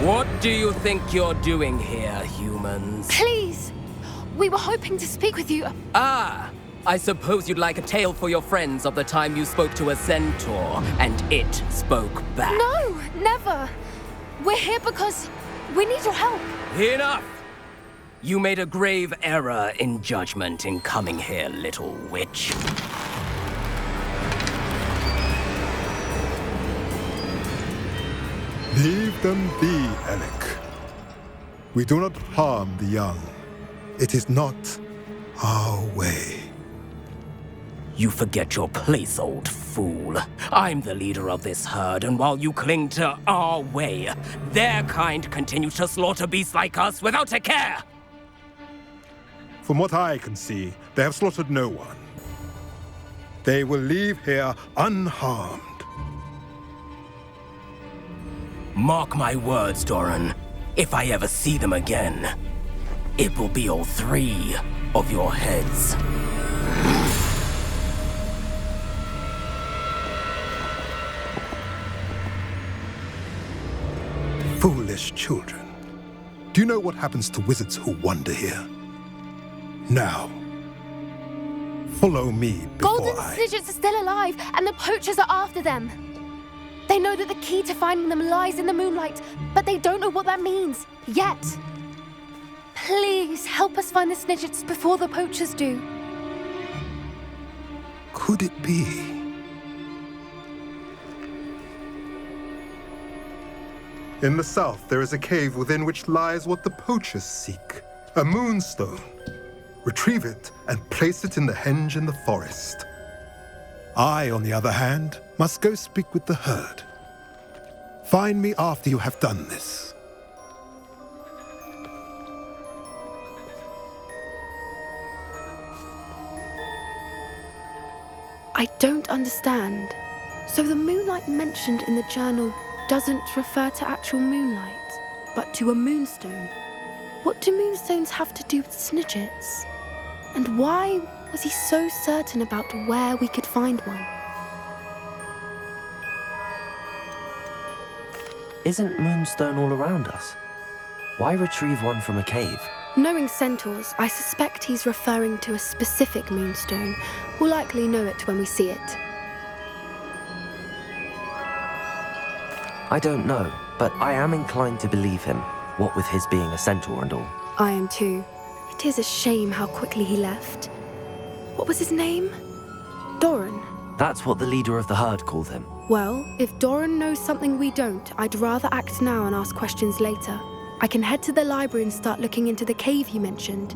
What do you think you're doing here, humans? Please! We were hoping to speak with you. Ah, I suppose you'd like a tale for your friends of the time you spoke to a centaur, and it spoke back. No, never. We're here because we need your help. Enough! You made a grave error in judgment in coming here, little witch. Leave them be, Alec. We do not harm the young. It is not our way. You forget your place, old fool. I'm the leader of this herd, and while you cling to our way, their kind continue to slaughter beasts like us without a care! From what I can see, they have slaughtered no one. They will leave here unharmed. Mark my words, Doran. If I ever see them again, it will be all 3 of your heads. Foolish children. Do you know what happens to wizards who wander here? Now, follow me before Golden Snidgets are still alive, and the poachers are after them. They know that the key to finding them lies in the moonlight, but they don't know what that means, yet. Please, help us find the Snidgets before the poachers do. Could it be? In the south, there is a cave within which lies what the poachers seek. A moonstone. Retrieve it and place it in the henge in the forest. I, on the other hand, must go speak with the herd. Find me after you have done this. I don't understand. So the moonlight mentioned in the journal doesn't refer to actual moonlight, but to a moonstone. What do moonstones have to do with Snidgets? And why was he so certain about where we could find one? Isn't moonstone all around us? Why retrieve one from a cave? Knowing centaurs, I suspect he's referring to a specific moonstone. We'll likely know it when we see it. I don't know, but I am inclined to believe him, what with his being a centaur and all. I am too. It is a shame how quickly he left. What was his name? Doran. That's what the leader of the herd called him. Well, if Doran knows something we don't, I'd rather act now and ask questions later. I can head to the library and start looking into the cave you mentioned.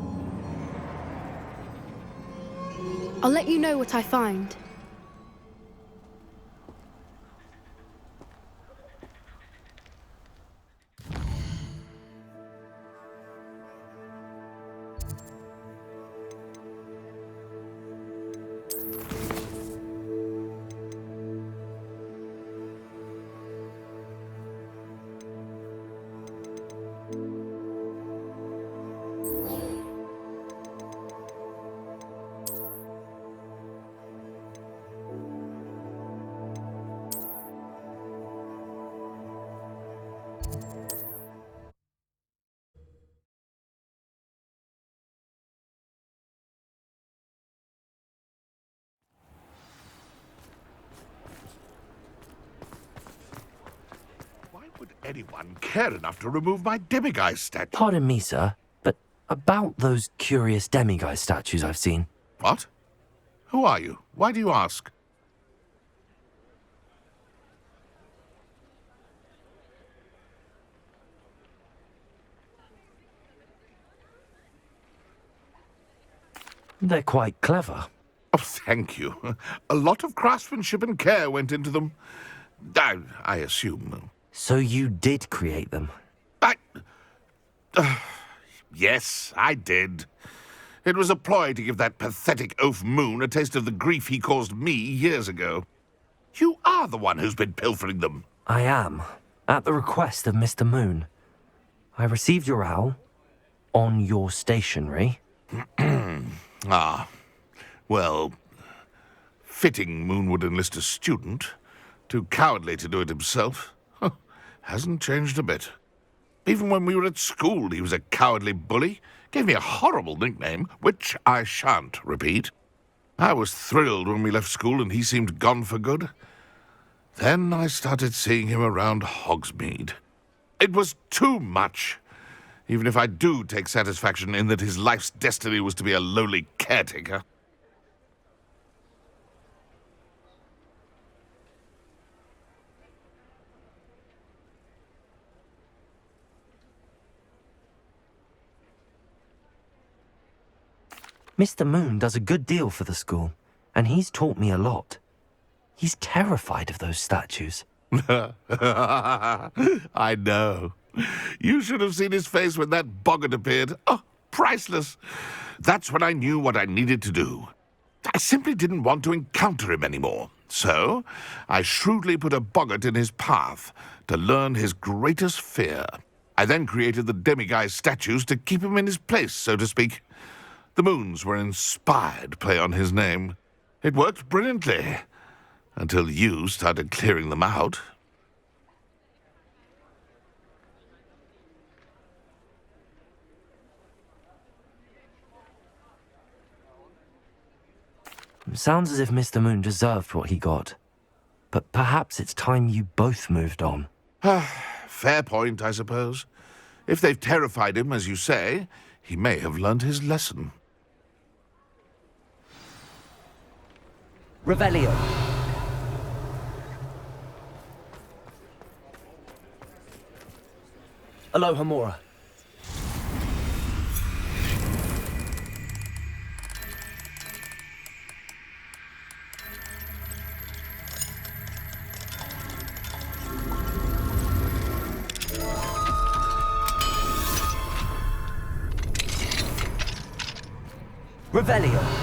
I'll let you know what I find. Would anyone care enough to remove my demiguise statue? Pardon me, sir, but about those curious demiguise statues I've seen. What? Who are you? Why do you ask? They're quite clever. Oh, thank you. A lot of craftsmanship and care went into them. I assume. So you did create them? Yes, I did. It was a ploy to give that pathetic oaf Moon a taste of the grief he caused me years ago. You are the one who's been pilfering them. I am, at the request of Mr. Moon. I received your owl on your stationery. Ah, well, fitting Moon would enlist a student. Too cowardly to do it himself. Hasn't changed a bit. Even when we were at school, he was a cowardly bully. Gave me a horrible nickname, which I shan't repeat. I was thrilled when we left school and he seemed gone for good. Then I started seeing him around Hogsmeade. It was too much. Even if I do take satisfaction in that his life's destiny was to be a lowly caretaker. Mr. Moon does a good deal for the school, and he's taught me a lot. He's terrified of those statues. I know. You should have seen his face when that boggart appeared. Oh, priceless. That's when I knew what I needed to do. I simply didn't want to encounter him anymore. So, I shrewdly put a boggart in his path to learn his greatest fear. I then created the demiguise statues to keep him in his place, so to speak. The moons were an inspired play on his name. It worked brilliantly, until you started clearing them out. Sounds as if Mr. Moon deserved what he got. But perhaps it's time you both moved on. Fair point, I suppose. If they've terrified him, as you say, he may have learned his lesson. Revelio. Aloha Mora. Revelio.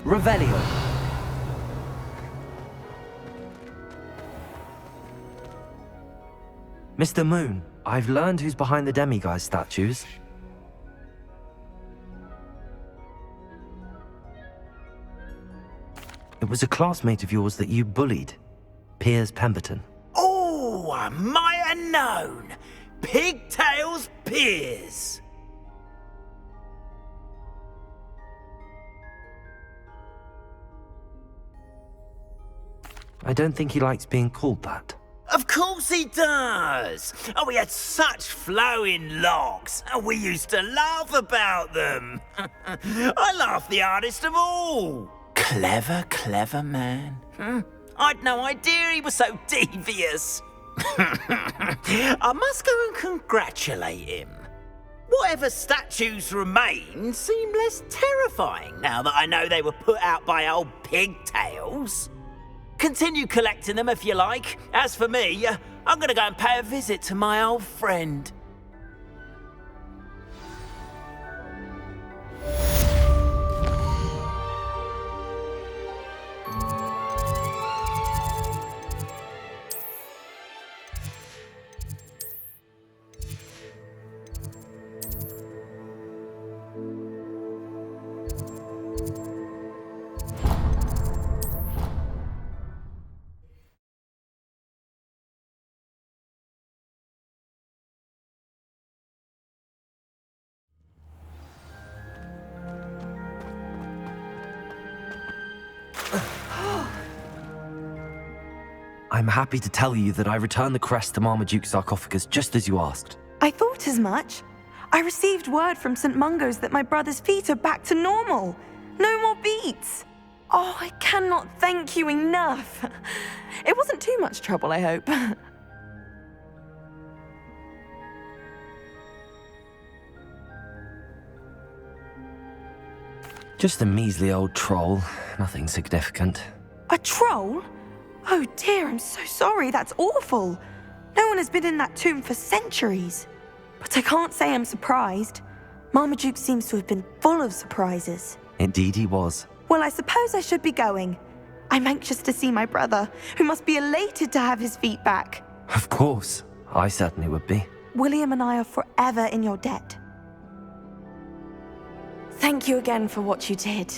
Revelio. Mr. Moon, I've learned who's behind the demiguise statues. It was a classmate of yours that you bullied, Piers Pemberton. Oh, I might have known. Pigtails Piers. I don't think he likes being called that. Of course he does. Oh, we had such flowing locks, and we used to laugh about them. I laughed the hardest of all. Clever, clever man. I'd no idea he was so devious. I must go and congratulate him. Whatever statues remain seem less terrifying now that I know they were put out by old pigtails. Continue collecting them if you like. As for me, I'm going to go and pay a visit to my old friend. I'm happy to tell you that I returned the crest to Marmaduke's sarcophagus just as you asked. I thought as much. I received word from St. Mungo's that my brother's feet are back to normal. No more beats. Oh, I cannot thank you enough. It wasn't too much trouble, I hope. Just a measly old troll. Nothing significant. A troll? Oh dear, I'm so sorry. That's awful. No one has been in that tomb for centuries. But I can't say I'm surprised. Marmaduke seems to have been full of surprises. Indeed he was. Well, I suppose I should be going. I'm anxious to see my brother, who must be elated to have his feet back. Of course. I certainly would be. William and I are forever in your debt. Thank you again for what you did.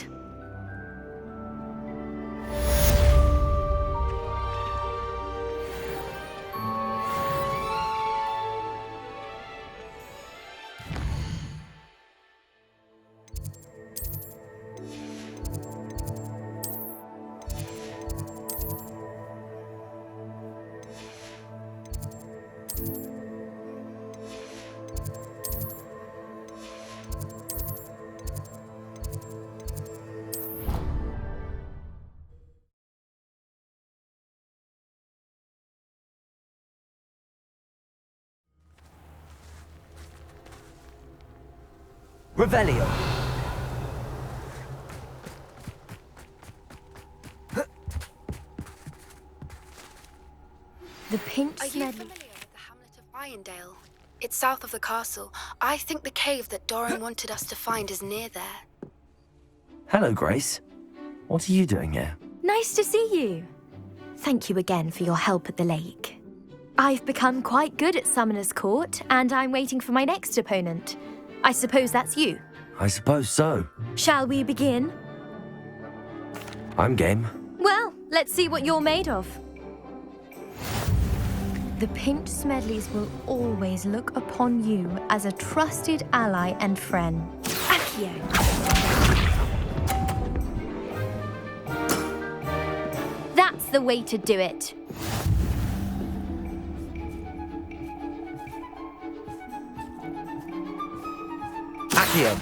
Revelio. The pink Are you smell. familiar with the hamlet of Irondale? It's south of the castle. I think the cave that Doran wanted us to find is near there. Hello, Grace. What are you doing here? Nice to see you. Thank you again for your help at the lake. I've become quite good at Summoner's Court, and I'm waiting for my next opponent. I suppose that's you. I suppose so. Shall we begin? I'm game. Well, let's see what you're made of. The Pinched Smedleys will always look upon you as a trusted ally and friend. Accio. That's the way to do it. Accio.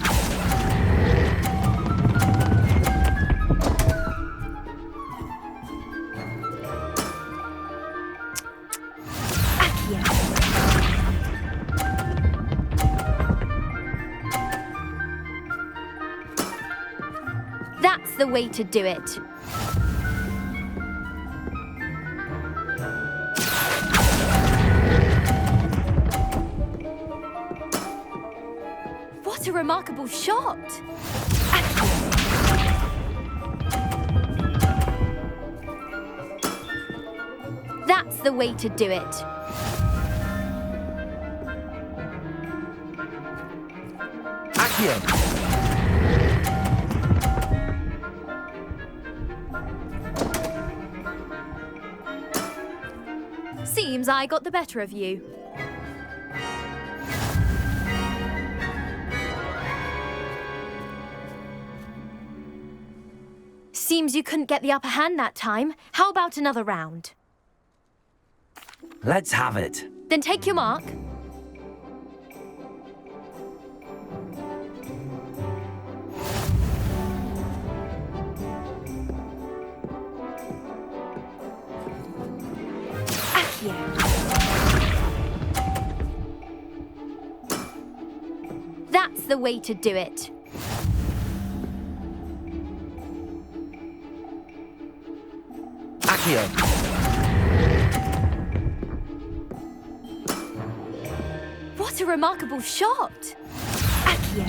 That's the way to do it. What a remarkable shot! That's the way to do it. Accio. Seems I got the better of you. Seems you couldn't get the upper hand that time. How about another round? Let's have it. Then take your mark. Accio. That's the way to do it. Accio. What a remarkable shot! Accio.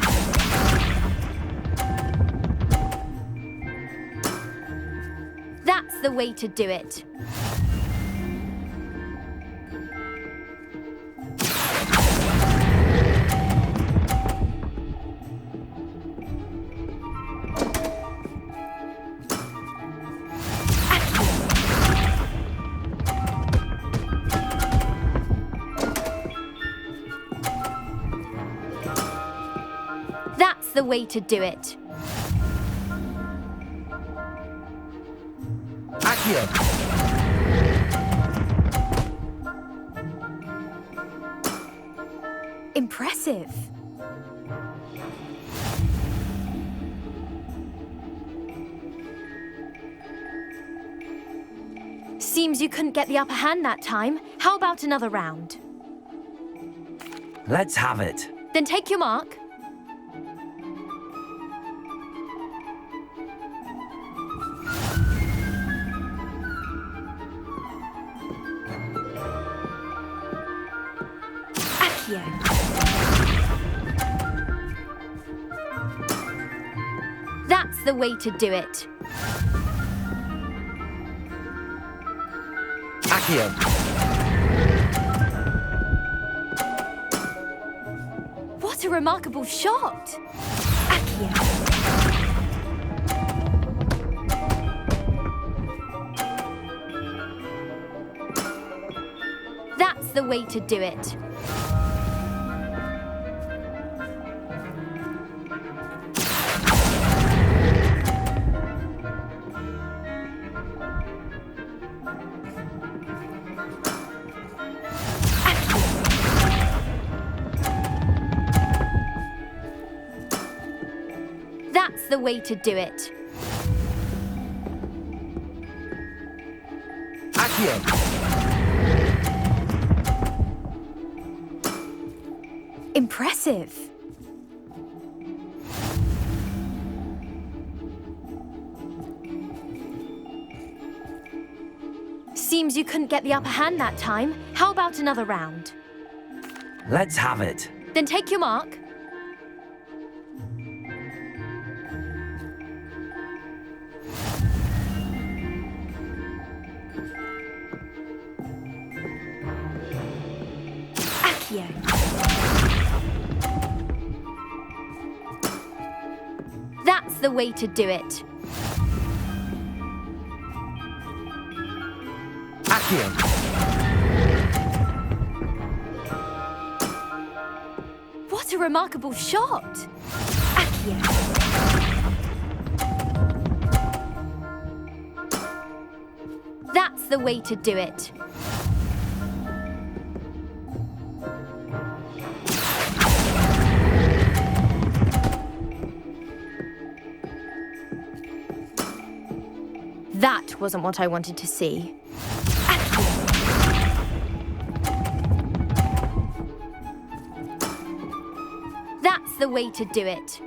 That's the way to do it. That's the way to do it. Accio. Impressive. Seems you couldn't get the upper hand that time. How about another round? Let's have it. Then take your mark. Accio. That's the way to do it. Accio. What a remarkable shot! Accio. That's the way to do it. That's the way to do it. Accio. Impressive. Seems you couldn't get the upper hand that time. How about another round? Let's have it. Then take your mark. Accio. That's the way to do it. Accio. What a remarkable shot! Accio. That's the way to do it. That wasn't what I wanted to see. That's the way to do it.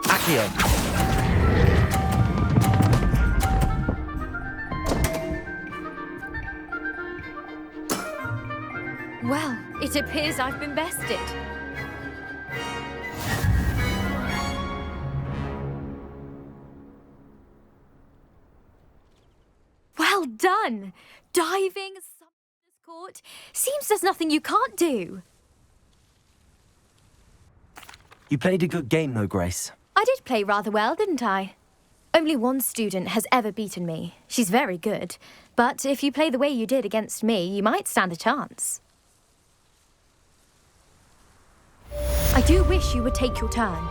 Accio. Well, it appears I've been bested. Well done! Diving, summoner's court. Seems there's nothing you can't do. You played a good game, though, Grace. I did play rather well, didn't I? Only one student has ever beaten me. She's very good. But if you play the way you did against me, you might stand a chance. I do wish you would take your turn.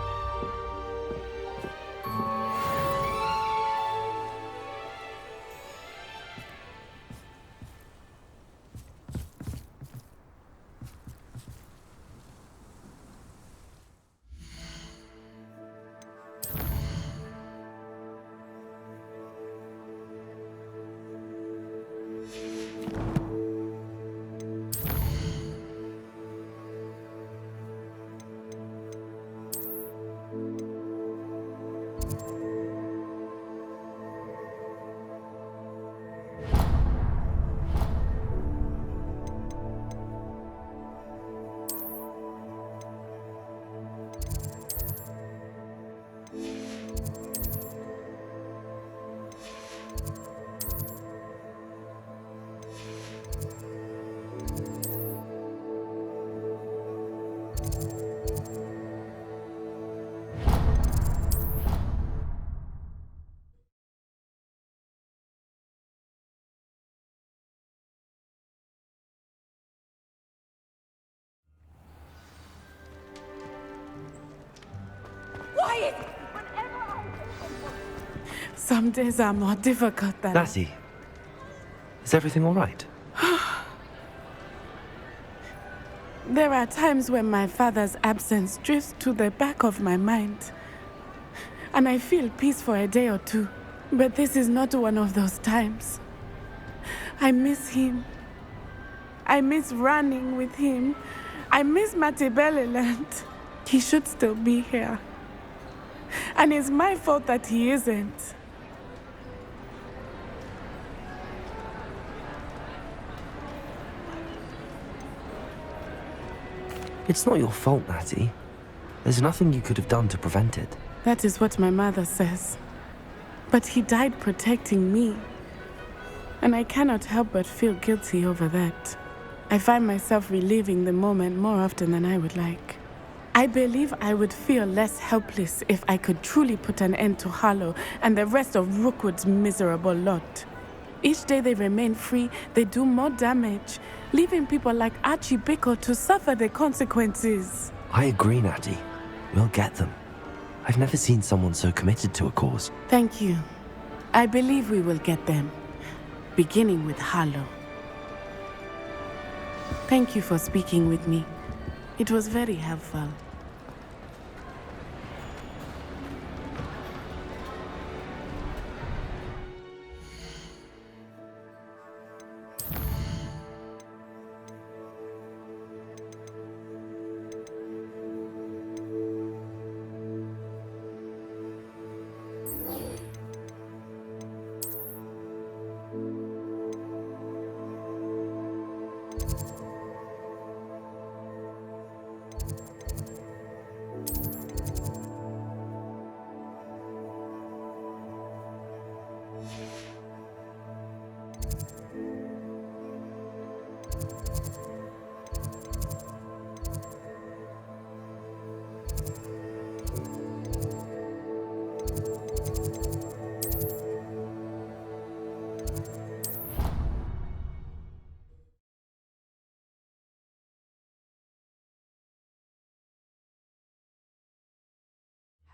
Some days are more difficult than... Lassie, is everything all right? There are times when my father's absence drifts to the back of my mind. And I feel peace for a day or two. But this is not one of those times. I miss him. I miss running with him. I miss Matebeleland. He should still be here. And it's my fault that he isn't. It's not your fault, Natty. There's nothing you could have done to prevent it. That is what my mother says. But he died protecting me. And I cannot help but feel guilty over that. I find myself reliving the moment more often than I would like. I believe I would feel less helpless if I could truly put an end to Harlow and the rest of Rookwood's miserable lot. Each day they remain free, they do more damage, leaving people like Archie Bickle to suffer the consequences. I agree, Natty. We'll get them. I've never seen someone so committed to a cause. Thank you. I believe we will get them, beginning with Harlow. Thank you for speaking with me. It was very helpful.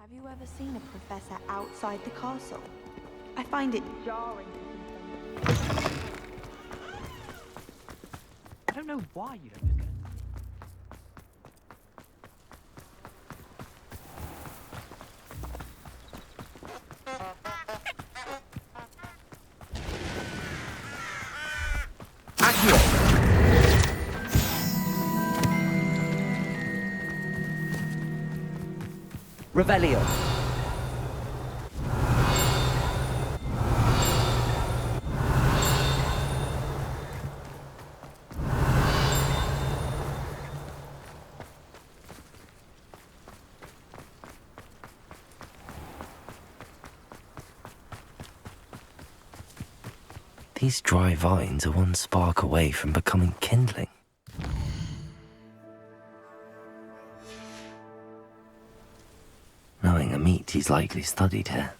Have you ever seen a professor outside the castle? I find it jarring to see them. I don't know why you don't just get Revelio. These dry vines are one spark away from becoming kindling. Knowing a meat, he's likely studied here.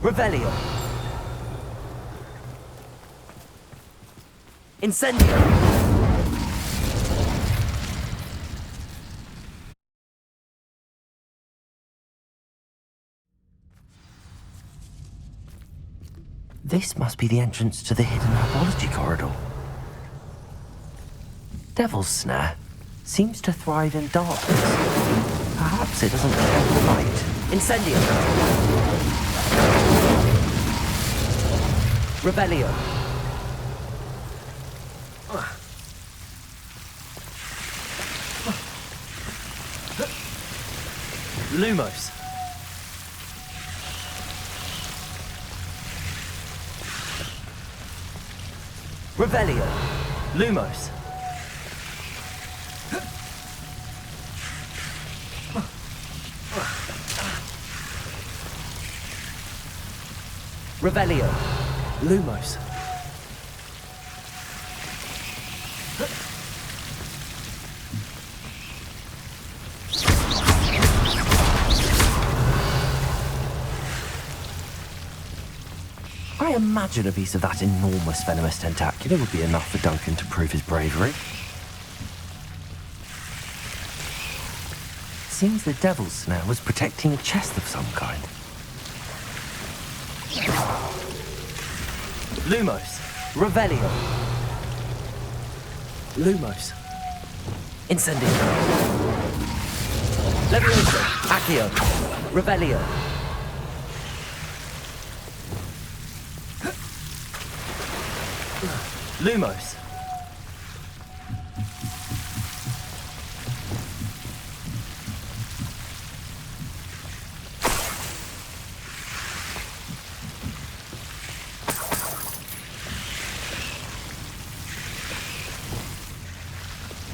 Revelio. Incendio. This must be the entrance to the hidden herbology corridor. Devil's Snare seems to thrive in darkness. Perhaps it doesn't care for light. Incendio. Revelio. Lumos. Revelio. Lumos. Revelio. Lumos. I imagine a piece of that enormous venomous tentacular would be enough for Duncan to prove his bravery. Seems the devil's snare was protecting a chest of some kind. Lumos, Revelio. Lumos. Incendio. Levioso, Accio, Revelio. Lumos.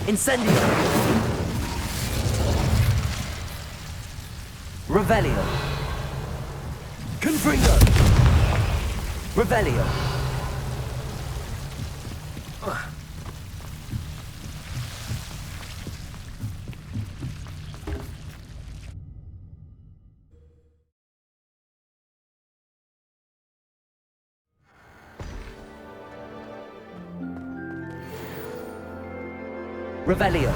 Incendio. Revelio. Confringo. Revelio. Revelio.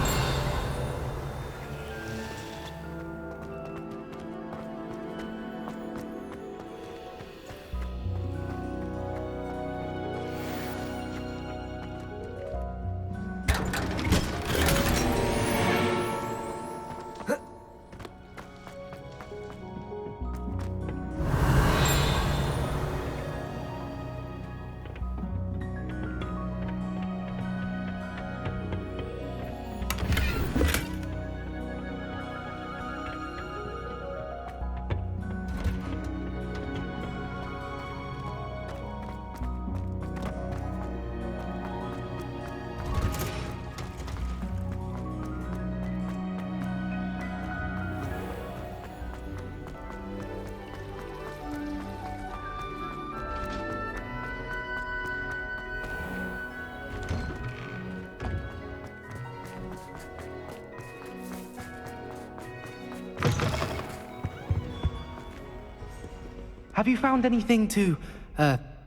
Have you found anything to,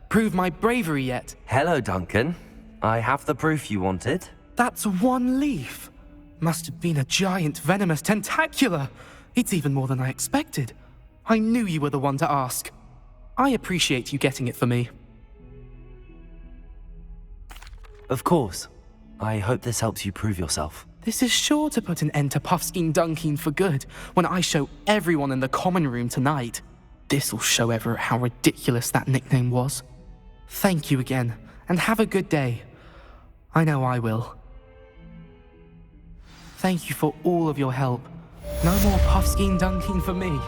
prove my bravery yet? Hello, Duncan. I have the proof you wanted. That's one leaf. Must have been a giant venomous tentacula. It's even more than I expected. I knew you were the one to ask. I appreciate you getting it for me. Of course. I hope this helps you prove yourself. This is sure to put an end to Puffskein Dunkeen for good when I show everyone in the common room tonight. This'll show Everett how ridiculous that nickname was. Thank you again, and have a good day. I know I will. Thank you for all of your help. No more Puffskein Dunkeen for me.